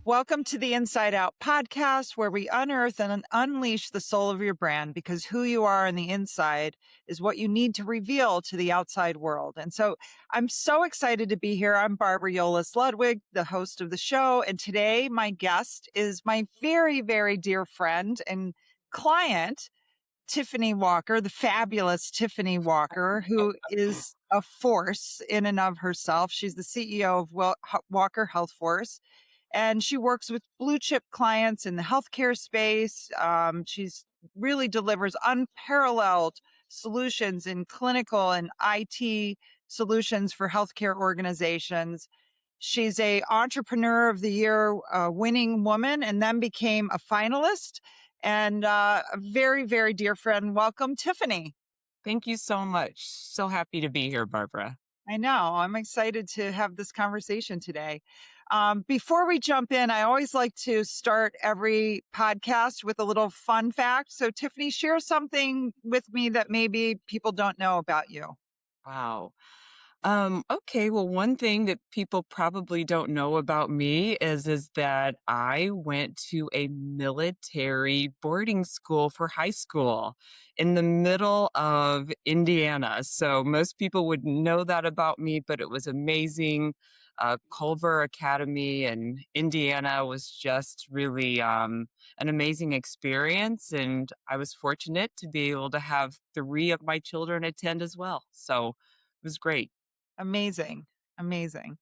Welcome to the InsideOut Podcast, where we unearth and unleash the soul of your brand, because who you are on the inside is what you need to reveal to the outside world. And so I'm so excited to be here. I'm Barbara Yolles Ludwig, the host of the show. And today my guest is my very, very dear friend and client, Tifiany Walker, the fabulous Tifiany Walker, who is a force in and of herself. She's the CEO of Walker Healthforce, and she works with blue chip clients in the healthcare space. She's really delivers unparalleled solutions in clinical and IT solutions for healthcare organizations. She's a Entrepreneur of the Year winning woman, and then became a finalist, and a very, very dear friend. Welcome, Tifiany. Thank you so much. So happy to be here, Barbara. I know. I'm excited to have this conversation today. Before we jump in, I always like to start every podcast with a little fun fact. So, Tifiany, share something with me that maybe people don't know about you. Wow. Okay, well, one thing that people probably don't know about me is that I went to a military boarding school for high school in the middle of Indiana. So most people would know that about me, but it was amazing. Culver Academy in Indiana was just really an amazing experience, and I was fortunate to be able to have three of my children attend as well. So it was great. Amazing. Amazing.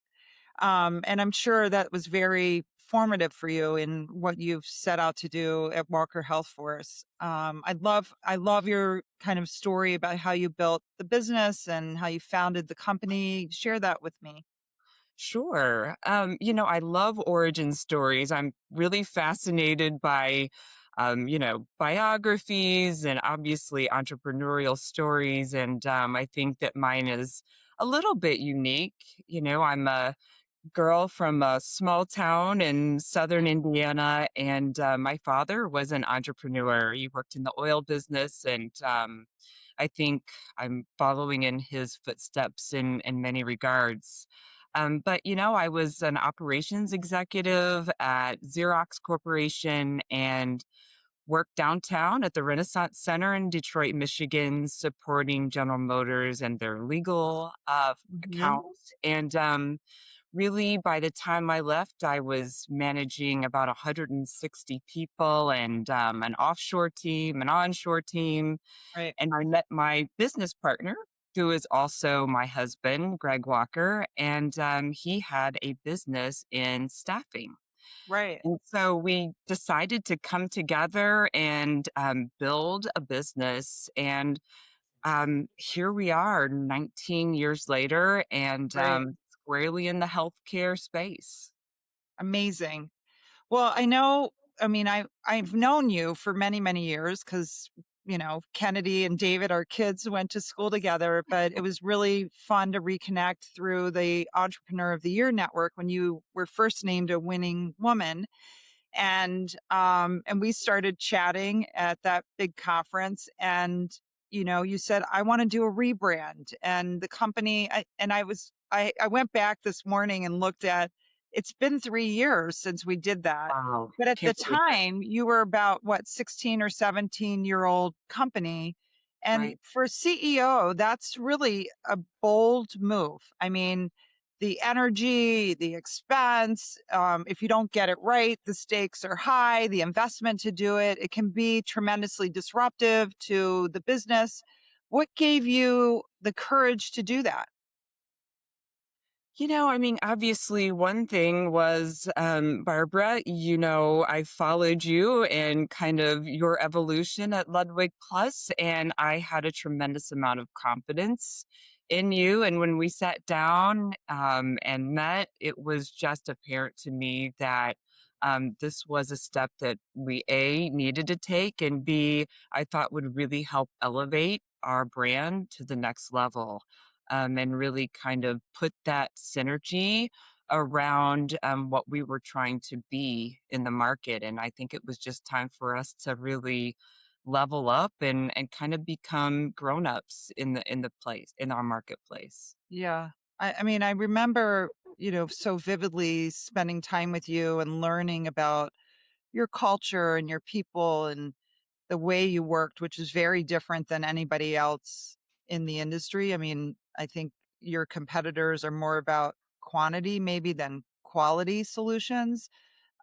And I'm sure that was very formative for you in what you've set out to do at Walker Healthforce. I love your kind of story about how you built the business and how you founded the company. Share that with me. Sure. I love origin stories. I'm really fascinated by, biographies and obviously entrepreneurial stories. And I think that mine is a little bit unique. I'm a girl from a small town in southern Indiana, and my father was an entrepreneur. He worked in the oil business, and I think I'm following in his footsteps in many regards. But I was an operations executive at Xerox Corporation and worked downtown at the Renaissance Center in Detroit, Michigan, supporting General Motors and their legal Mhm. accounts. And really, by the time I left, I was managing about 160 people and an offshore team, an onshore team. Right. And I met my business partner, who is also my husband, Greg Walker, and he had a business in staffing. Right. And so we decided to come together and build a business. And here we are 19 years later and Right. squarely in the healthcare space. Amazing. Well, I've known you for many, many years because, Kennedy and David, our kids, went to school together, but it was really fun to reconnect through the Entrepreneur of the Year network when you were first named a winning woman. And we started chatting at that big conference, and you said, I want to do a rebrand, and the company I went back this morning and looked at, it's been 3 years since we did that. Wow. But at the Can't believe it. time you were about, what, 16 or 17-year-old company. And Right. for a CEO, that's really a bold move. I mean, the energy, the expense. If you don't get it right, the stakes are high, the investment to do it, it can be tremendously disruptive to the business. What gave you the courage to do that? Obviously, one thing was, Barbara, I followed you and kind of your evolution at Ludwig Plus, and I had a tremendous amount of confidence in you. And when we sat down and met, it was just apparent to me that this was a step that we, A, needed to take, and B, I thought would really help elevate our brand to the next level, and really kind of put that synergy around what we were trying to be in the market. And I think it was just time for us to really level up and kind of become grown-ups in the place, in our marketplace. Yeah. I remember so vividly spending time with you and learning about your culture and your people and the way you worked, which is very different than anybody else in the industry. I mean, I think your competitors are more about quantity maybe than quality solutions.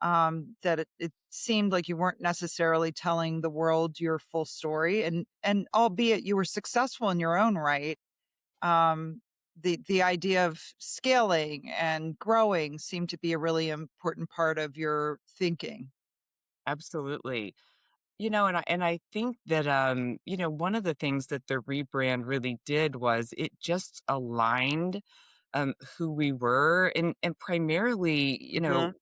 That it seemed like you weren't necessarily telling the world your full story, and albeit you were successful in your own right, um, the idea of scaling and growing seemed to be a really important part of your thinking. Absolutely. And I think that one of the things that the rebrand really did was it just aligned who we were, and primarily, Mhm,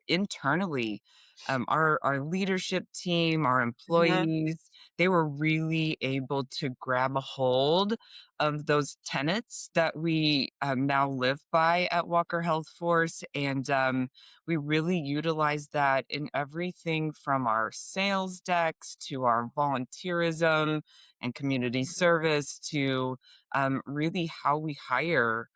internally, our leadership team, our mhm. employees, they were really able to grab a hold of those tenets that we now live by at Walker Healthforce, and we really utilize that in everything from our sales decks to our volunteerism and community service to really how we hire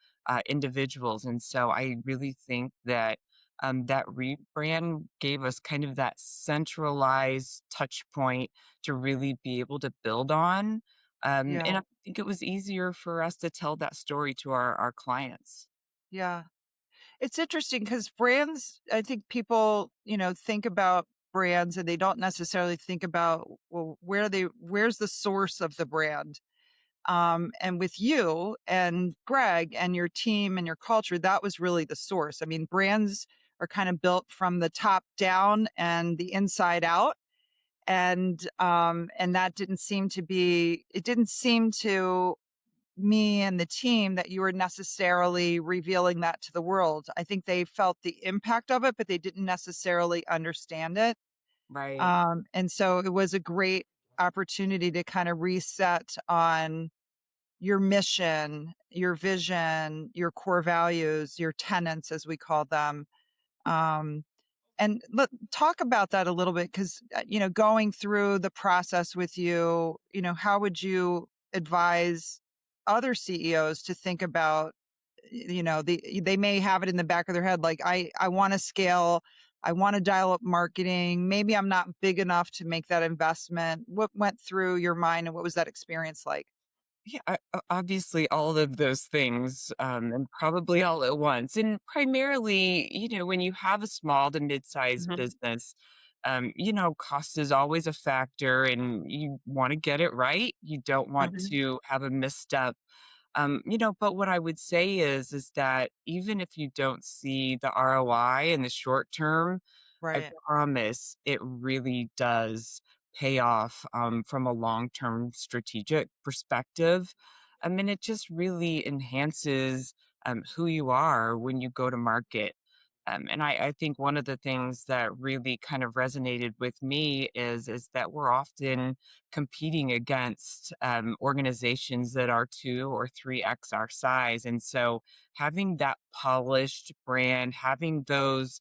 individuals. And so I really think that that rebrand gave us kind of that centralized touch point to really be able to build on. And Yeah, I think it was easier for us to tell that story to our clients. yeah. It's interesting because brands, I think people, think about brands and they don't necessarily think about, well, where's the source of the brand? And with you and Greg and your team and your culture, that was really the source. I mean, brands are kind of built from the top down and the inside out. And that it didn't seem to me and the team that you were necessarily revealing that to the world. I think they felt the impact of it, but they didn't necessarily understand it. Right. And so it was a great opportunity to kind of reset on your mission, your vision, your core values, your tenants, as we call them. Um, and talk about that a little bit because, going through the process with you, how would you advise other CEOs to think about, they may have it in the back of their head, like, I want to scale. I want to dial up marketing. Maybe I'm not big enough to make that investment. What went through your mind and what was that experience like? Yeah, obviously all of those things, and probably all at once. And primarily, when you have a small to mid-sized Mhm. business, cost is always a factor, and you want to get it right. You don't want Mhm. to have a misstep. But what I would say is that even if you don't see the ROI in the short term, I Right. promise it really does pay off from a long term strategic perspective. I mean, it just really enhances who you are when you go to market. And I think one of the things that really kind of resonated with me is that we're often competing against organizations that are 2 or 3x our size. And so having that polished brand, having those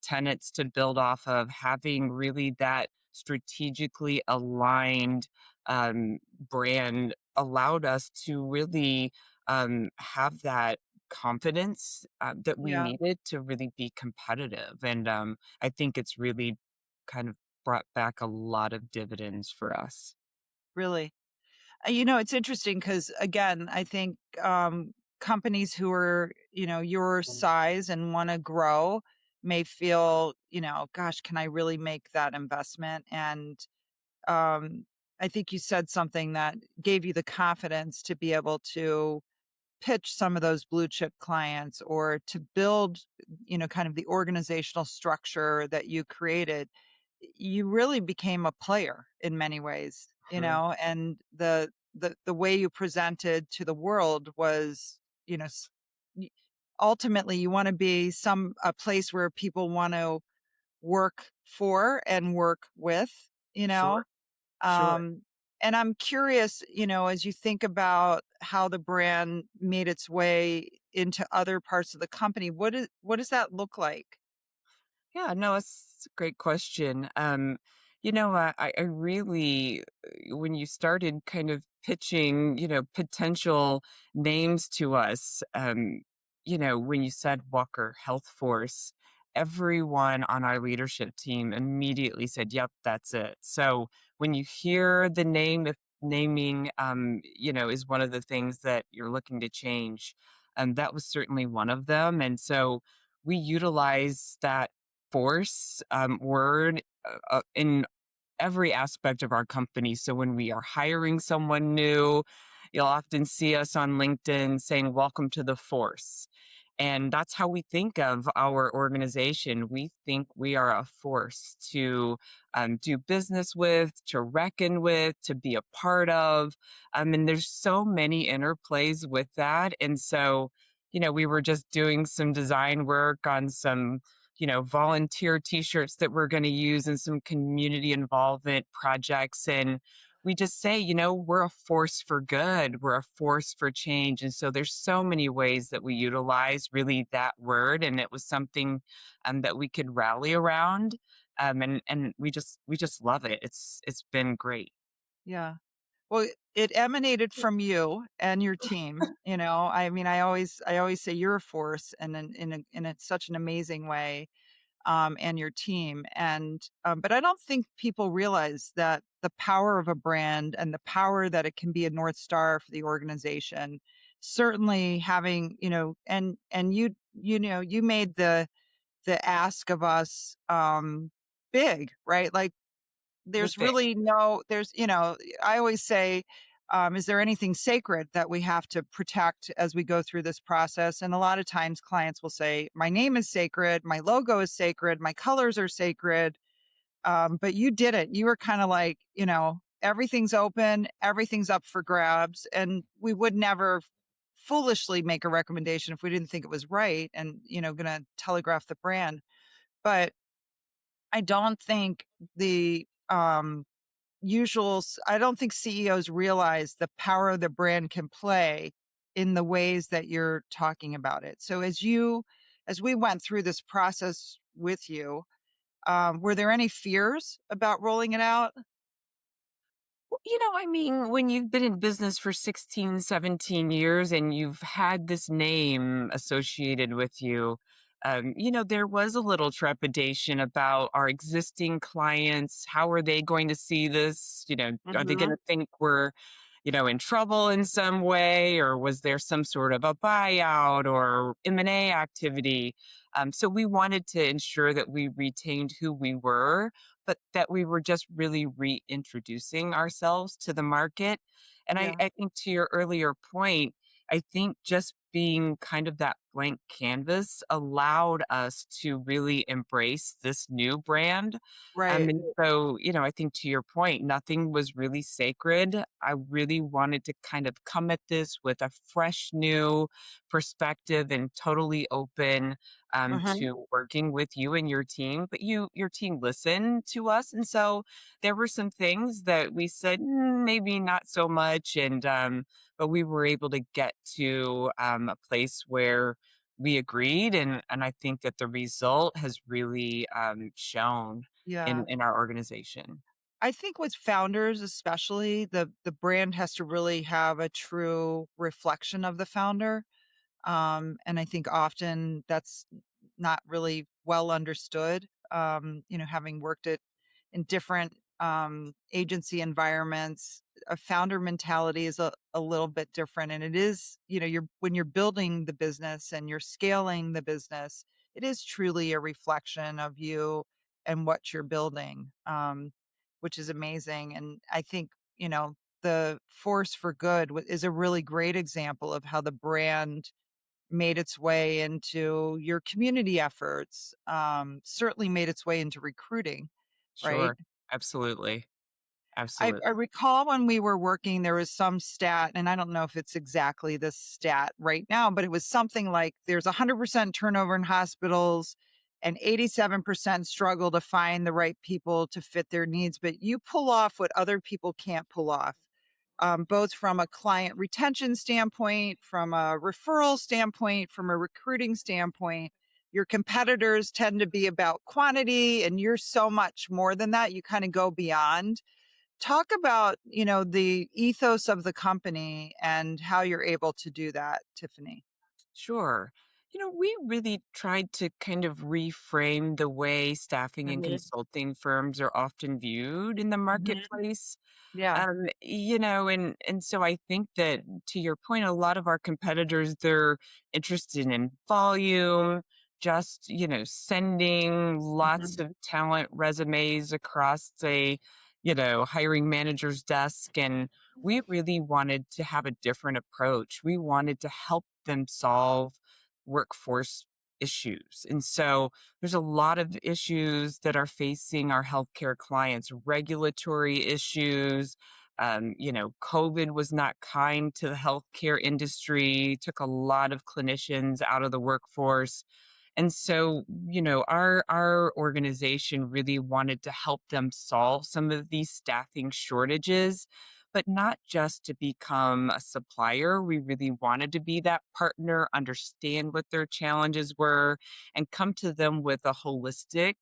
tenets to build off of, having really that strategically aligned brand allowed us to really have that confidence that we Yeah, needed to really be competitive. And I think it's really kind of brought back a lot of dividends for us. really. It's interesting because, again, I think companies who are, your size and want to grow may feel, gosh, can I really make that investment? And um, I think you said something that gave you the confidence to be able to pitch some of those blue chip clients or to build, kind of the organizational structure that you created. You really became a player in many ways, Mhm. and the way you presented to the world was, y- ultimately you want to be a place where people want to work for and work with, you know Sure, sure. um, and I'm curious, as you think about how the brand made its way into other parts of the company, what does that look like? Yeah, no, it's a great question. I really, when you started kind of pitching, potential names to us, when you said Walker Healthforce, everyone on our leadership team immediately said, "Yep, that's it." So when you hear the name, if naming, is one of the things that you're looking to change, that was certainly one of them. And so we utilize that force word in every aspect of our company. So when we are hiring someone new, you'll often see us on LinkedIn saying, "Welcome to the force." And that's how we think of our organization. We think we are a force to do business with, to reckon with, to be a part of. And there's so many interplays with that. And so, we were just doing some design work on some volunteer t-shirts that we're going to use in some community involvement projects. And we just say, we're a force for good. We're a force for change. And so there's so many ways that we utilize really that word. And it was something that we could rally around. And we just love it. It's been great. Yeah. Well, it emanated from you and your team. I mean, I always say you're a force, and in such an amazing way, and your team. And but I don't think people realize that the power of a brand and the power that it can be a North Star for the organization. Certainly having, and you made the ask of us big, right? Like It was there's big. really no there's I always say, is there anything sacred that we have to protect as we go through this process? And a lot of times clients will say, my name is sacred, my logo is sacred, my colors are sacred. But you did it. You were kind of like, everything's open, everything's up for grabs, and we would never foolishly make a recommendation if we didn't think it was right and gonna telegraph the brand. But I don't think the I don't think CEOs realize the power the brand can play in the ways that you're talking about it. So as we went through this process with you, were there any fears about rolling it out? Well, I mean, when you've been in business for 16, 17 years and you've had this name associated with you, there was a little trepidation about our existing clients. How are they going to see this? Are they going Hmm. to think we're, in trouble in some way? Or was there some sort of a buyout or M&A activity? So we wanted to ensure that we retained who we were, but that we were just really reintroducing ourselves to the market. And I, Yeah. I think to your earlier point, I think just being kind of that blank canvas allowed us to really embrace this new brand. Right. And so, I think to your point, nothing was really sacred. I really wanted to kind of come at this with a fresh new perspective and totally open Hmm. to working with you and your team, but your team listened to us, and so there were some things that we said, maybe not so much, and but we were able to get to a place where we agreed, and I think that the result has really shown Yeah. in our organization. I think with founders, especially, the brand has to really have a true reflection of the founder. And I think often that's not really well understood. Having worked in different agency environments, a founder mentality is a little bit different. And it is, when you're building the business and you're scaling the business, it is truly a reflection of you and what you're building, which is amazing. And I think, the force for good is a really great example of how the brand made its way into your community efforts, certainly made its way into recruiting, right? Sure, absolutely, I absolutely. recall when we were working, there was some stat, and I don't know if it's exactly this stat right now, but it was something like there's 100% turnover in hospitals and 87% struggle to find the right people to fit their needs. But you pull off what other people can't pull off, both from a client retention standpoint, from a referral standpoint, from a recruiting standpoint. Your competitors tend to be about quantity, and you're so much more than that. You kind of go beyond. Talk about, the ethos of the company and how you're able to do that, Tiffany. Sure. We really tried to kind of reframe the way staffing and Mhm. consulting firms are often viewed in the Mhm. marketplace. Yeah. And so I think that, to your point, a lot of our competitors, they're interested in volume, just, sending lots Mhm. of talent resumes across a, hiring manager's desk. And we really wanted to have a different approach. We wanted to help them solve workforce issues. And so there's a lot of issues that are facing our healthcare clients, regulatory issues. COVID was not kind to the healthcare industry, took a lot of clinicians out of the workforce. And so, our organization really wanted to help them solve some of these staffing shortages, but not just to become a supplier. We really wanted to be that partner, understand what their challenges were, and come to them with a holistic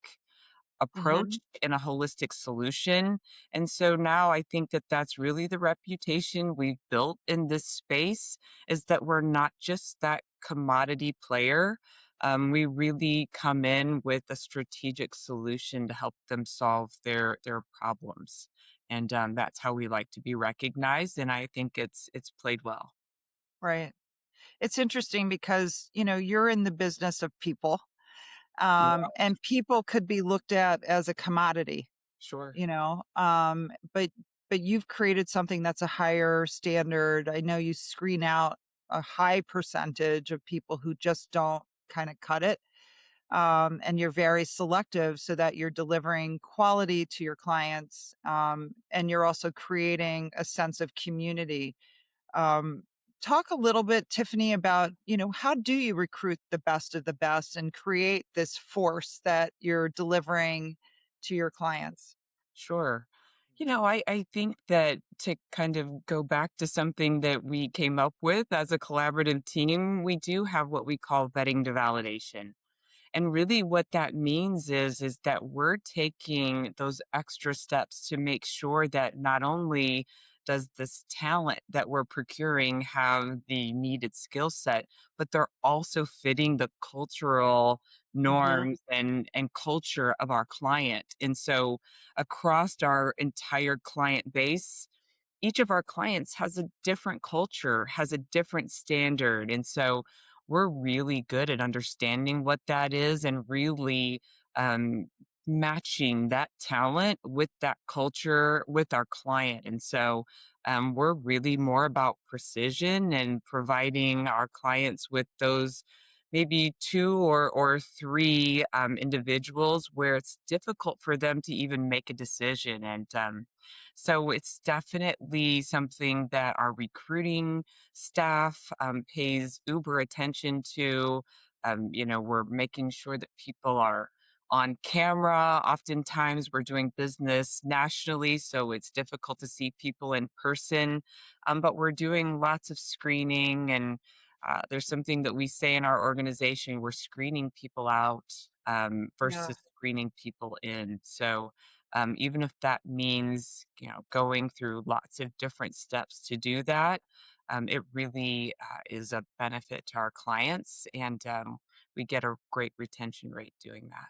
approach Mhm. and a holistic solution. And so now I think that that's really the reputation we've built in this space, is that we're not just that commodity player. We really come in with a strategic solution to help them solve their problems. And that's how we like to be recognized. And I think it's played well. Right. It's interesting because, you're in the business of people, Yeah, and people could be looked at as a commodity, sure. but you've created something that's a higher standard. I know you screen out a high percentage of people who just don't kind of cut it. And you're very selective so that you're delivering quality to your clients, and you're also creating a sense of community. um, Talk a little bit, Tiffany, about, how do you recruit the best of the best and create this force that you're delivering to your clients? Sure. I think that, to kind of go back to something that we came up with as a collaborative team, we do have what we call vetting to validation. And really what that means is that we're taking those extra steps to make sure that not only does this talent that we're procuring have the needed skill set, but they're also fitting the cultural Mhm. norms and culture of our client. And so across our entire client base, each of our clients has a different culture, has a different standard. And so we're really good at understanding what that is and really um, matching that talent with that culture with our client. And so we're really more about precision and providing our clients with those maybe two or three individuals where it's difficult for them to even make a decision. And so it's definitely something that our recruiting staff pays uber attention to. We're making sure that people are on camera. Oftentimes, we're doing business nationally, so it's difficult to see people in person. But we're doing lots of screening, and there's something that we say in our organization: we're screening people out Yeah. versus screening people in. So even if that means, going through lots of different steps to do that, it really is a benefit to our clients, and we get a great retention rate doing that.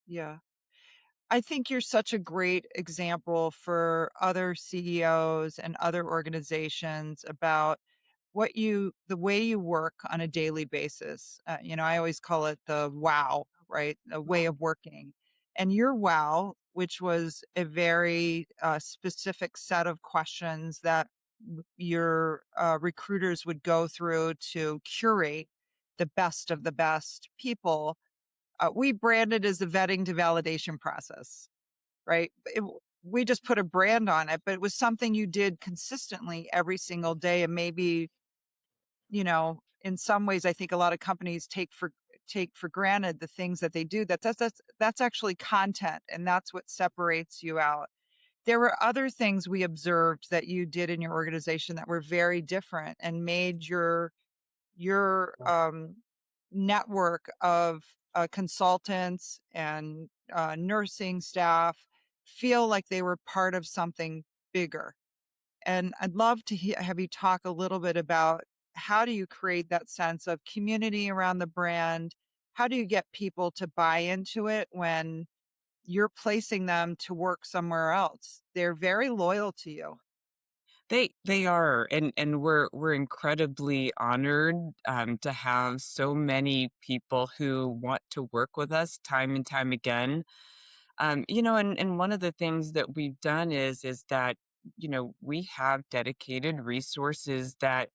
Yeah. I think you're such a great example for other CEOs and other organizations about the way you work on a daily basis. I always call it the wow, right? A way of working. And your wow, which was a very specific set of questions that your recruiters would go through to curate the best of the best people. We branded as the vetting to validation process, right? We just put a brand on it, but it was something you did consistently every single day. And maybe, in some ways, I think a lot of companies take for granted the things that they do. That's actually content, and that's what separates you out. There were other things we observed that you did in your organization that were very different and made your network of consultants and nursing staff feel like they were part of something bigger. And I'd love to have you talk a little bit about how do you create that sense of community around the brand? How do you get people to buy into it when you're placing them to work somewhere else? They're very loyal to you. They are, and we're incredibly honored, to have so many people who want to work with us time and time again. And one of the things that we've done is that, we have dedicated resources that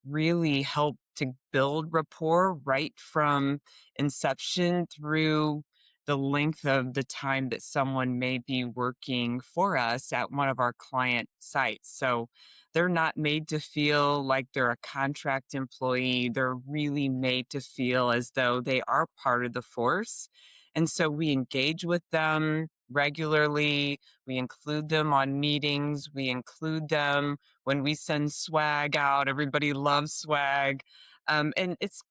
really help to build rapport right from inception through the length of the time that someone may be working for us at one of our client sites. So they're not made to feel like they're a contract employee. They're really made to feel as though they are part of the force. And so we engage with them regularly. We include them on meetings. We include them when we send swag out. Everybody loves swag. And it's,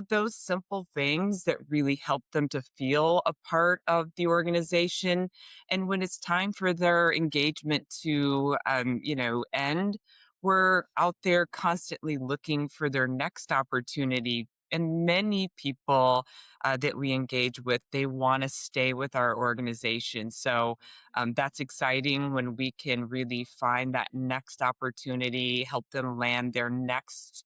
those simple things that really help them to feel a part of the organization. And when it's time for their engagement to, end, we're out there constantly looking for their next opportunity. And many people that we engage with, they want to stay with our organization. So that's exciting when we can really find that next opportunity, help them land their next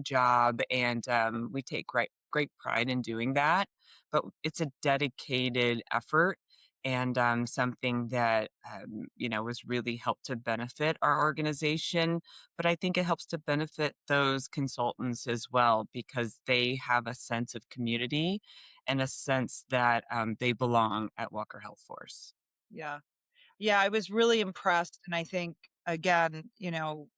job. And we take great pride in doing that. But it's a dedicated effort and something that, has really helped to benefit our organization. But I think it helps to benefit those consultants as well because they have a sense of community and a sense that they belong at Walker Healthforce. Yeah. Yeah, I was really impressed. And I think, again,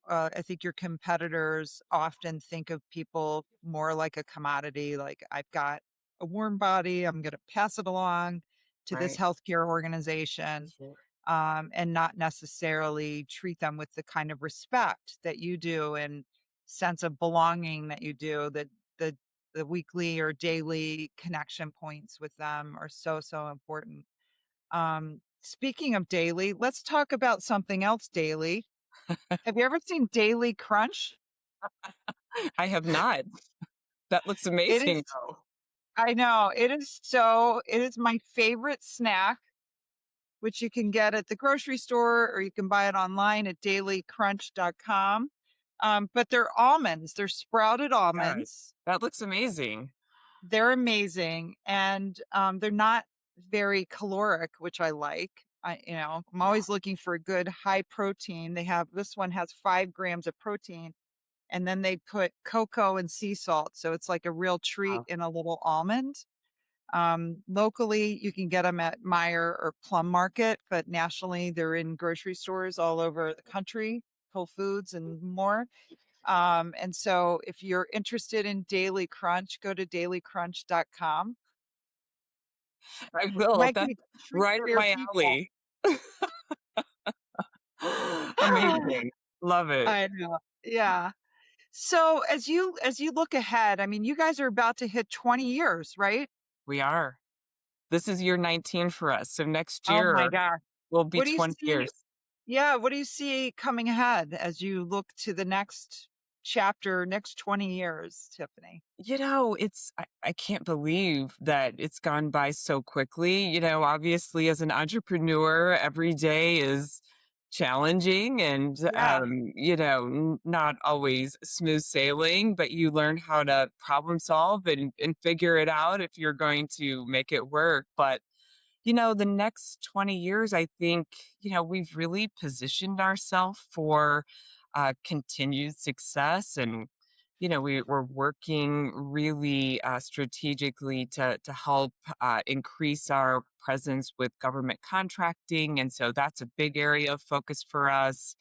I think your competitors often think of people more like a commodity, like I've got a warm body, I'm going to pass it along to this Right. healthcare organization, Sure. and not necessarily treat them with the kind of respect that you do and sense of belonging that you do. The the weekly or daily connection points with them are so so important. Speaking of daily, let's talk about something else daily. Have you ever seen Daily Crunch? I have not. That looks It is, amazing, though. I know, it is my favorite snack, which you can get at the grocery store or you can buy it online at dailycrunch.com. But they're almonds, they're sprouted God, almonds. that looks amazing. They're amazing and they're not very caloric, which I like. I'm always looking for a good high protein. This one has 5 grams of protein, and then they put cocoa and sea salt. So it's like a real treat Wow. in a little almond. Locally, you can get them at Meyer or Plum Market, but nationally, they're in grocery stores all over the country, Whole Foods and more. And so if you're interested in Daily Crunch, go to dailycrunch.com. I will. Might be That's a treat right for up your my people. alley. Amazing. Love it. I know. Yeah. So as you look ahead, I mean, you guys are about to hit 20 years, right? We are. This is year 19 for us. So next Oh my year gosh. will be What do you 20 see? years. Yeah, what do you see coming ahead as you look to the next chapter, next 20 years, Tiffany? I can't believe that it's gone by so quickly. Obviously, as an entrepreneur, every day is challenging and, Yeah. not always smooth sailing, but you learn how to problem solve and figure it out if you're going to make it work. But the next 20 years, I think, we've really positioned ourselves for continued success. And, we're working really strategically to help increase our presence with government contracting. And so that's a big area of focus for us.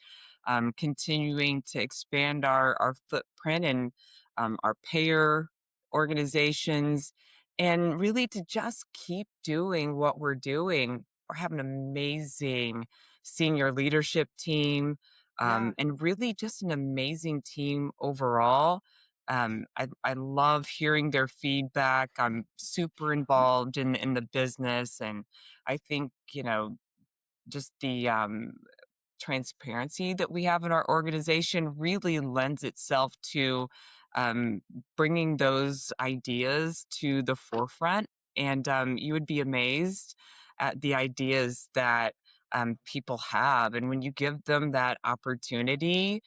Continuing to expand our footprint and our payer organizations and really to just keep doing what we're doing. We have an amazing senior leadership team, Yeah. and really just an amazing team overall. I love hearing their feedback. I'm super involved in the business, and I think just transparency that we have in our organization really lends itself to um, bringing those ideas to the forefront. And you would be amazed at the ideas that people have. And when you give them that opportunity,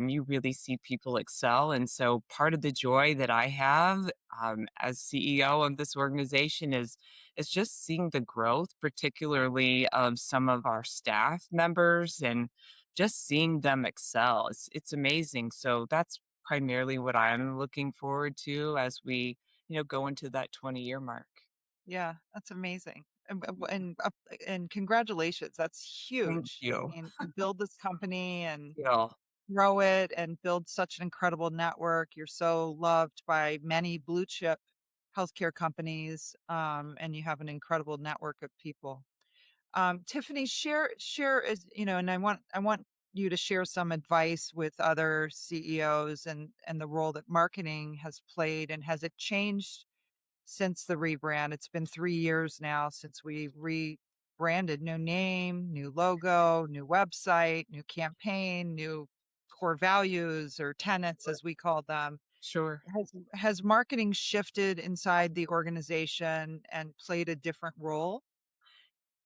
you really see people excel. And so part of the joy that I have as CEO of this organization is just seeing the growth, particularly of some of our staff members and just seeing them excel. It's amazing. So that's primarily what I'm looking forward to as we, go into that 20-year mark. Yeah, that's amazing. And congratulations. That's Thank huge. I you. mean, to build this company and Yeah, grow it and build such an incredible network. You're so loved by many blue chip healthcare companies, and you have an incredible network of people. Tiffany, share is and I want you to share some advice with other CEOs and the role that marketing has played, and has it changed since the rebrand? It's been 3 years now since we rebranded. New name, new logo, new website, new campaign, new core values or tenets, as we call them. sure. Has marketing shifted inside the organization and played a different role?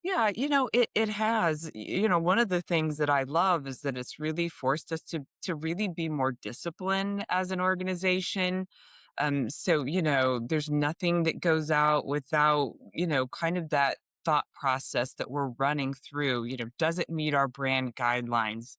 Yeah, it has. One of the things that I love is that it's really forced us to really be more disciplined as an organization. So, there's nothing that goes out without, kind of that thought process that we're running through. Does it meet our brand guidelines?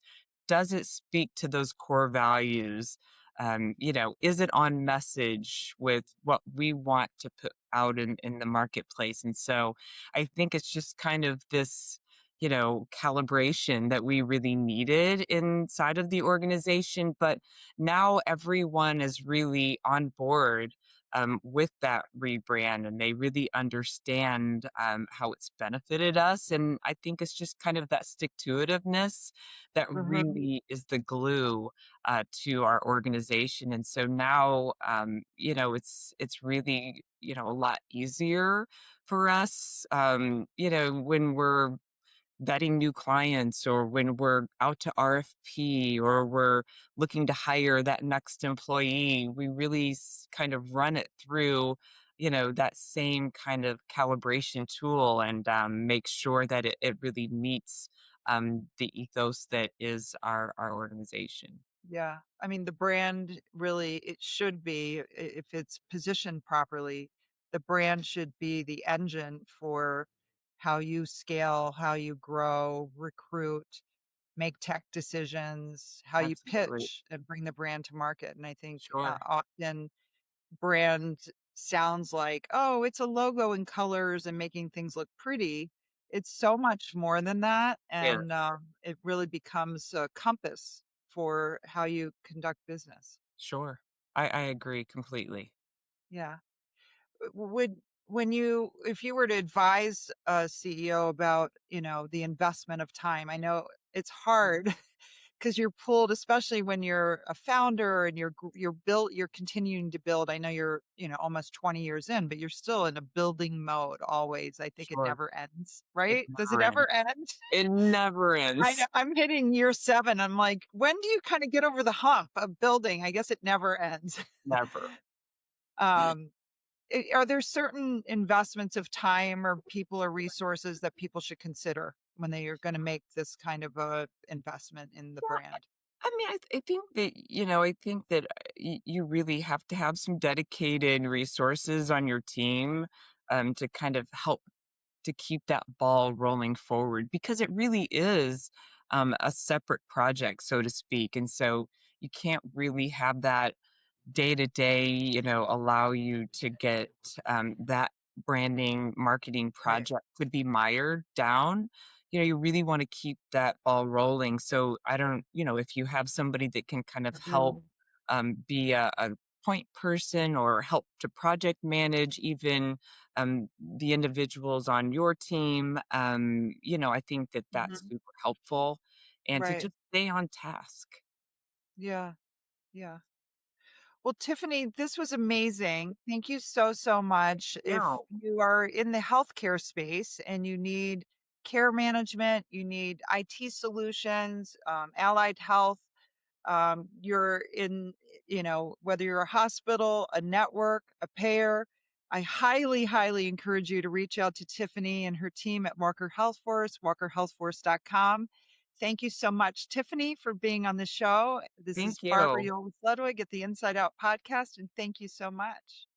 Does it speak to those core values? Is it on message with what we want to put out in the marketplace? And so I think it's just kind of this, calibration that we really needed inside of the organization. But now everyone is really on board with that rebrand, and they really understand how it's benefited us. And I think it's just kind of that stick to itiveness that Mhm. really is the glue to our organization. And so now, it's really, a lot easier for us, when we're vetting new clients or when we're out to RFP or we're looking to hire that next employee. We really kind of run it through, that same kind of calibration tool and make sure that it really meets the ethos that is our organization. Yeah. I mean, the brand really, it should be, if it's positioned properly, the brand should be the engine for how you scale, how you grow, recruit, make tech decisions, how you Absolutely. pitch and bring the brand to market. And I think Sure. often brand sounds like, oh, it's a logo and colors and making things look pretty. It's so much more than that. Yeah, And it really becomes a compass for how you conduct business. sure. I agree completely. Yeah. Would when you if you were to advise a CEO about, the investment of time, I know it's hard because you're pulled, especially when you're a founder and you're continuing to build. I know you're, almost 20 years in, but you're still in a building mode always. I think it Sure. never ends, It right? Does it never ever ends. end? It never I know ends. I'm hitting year 7. I'm like, when do you kind of get over the hump of building? I guess it never ends. Never. um are there certain investments of time or people or resources that people should consider when they are going to make this kind of a investment in the Yeah, brand? I mean, I think that you really have to have some dedicated resources on your team to kind of help to keep that ball rolling forward because it really is a separate project, so to speak. And so you can't really have that day to day, allow you to get that branding marketing Right. project could be mired down. You really want to keep that ball rolling. So I don't, if you have somebody that can kind of help be a point person or help to project manage even the individuals on your team, I think that that's Mhm. super helpful and to Right. just stay on task. Yeah. Yeah. Well, Tiffany, this was amazing. Thank you so, so much. If Yeah. you are in the healthcare space and you need care management, you need IT solutions, allied health. You're in, whether you're a hospital, a network, a payer, I highly, highly encourage you to reach out to Tiffany and her team at Walker Healthforce, walkerhealthforce.com. Thank you so much, Tiffany, for being on the show. This is Thank Barbara you. Yolles Ludwig at the Inside Out Podcast, and thank you so much.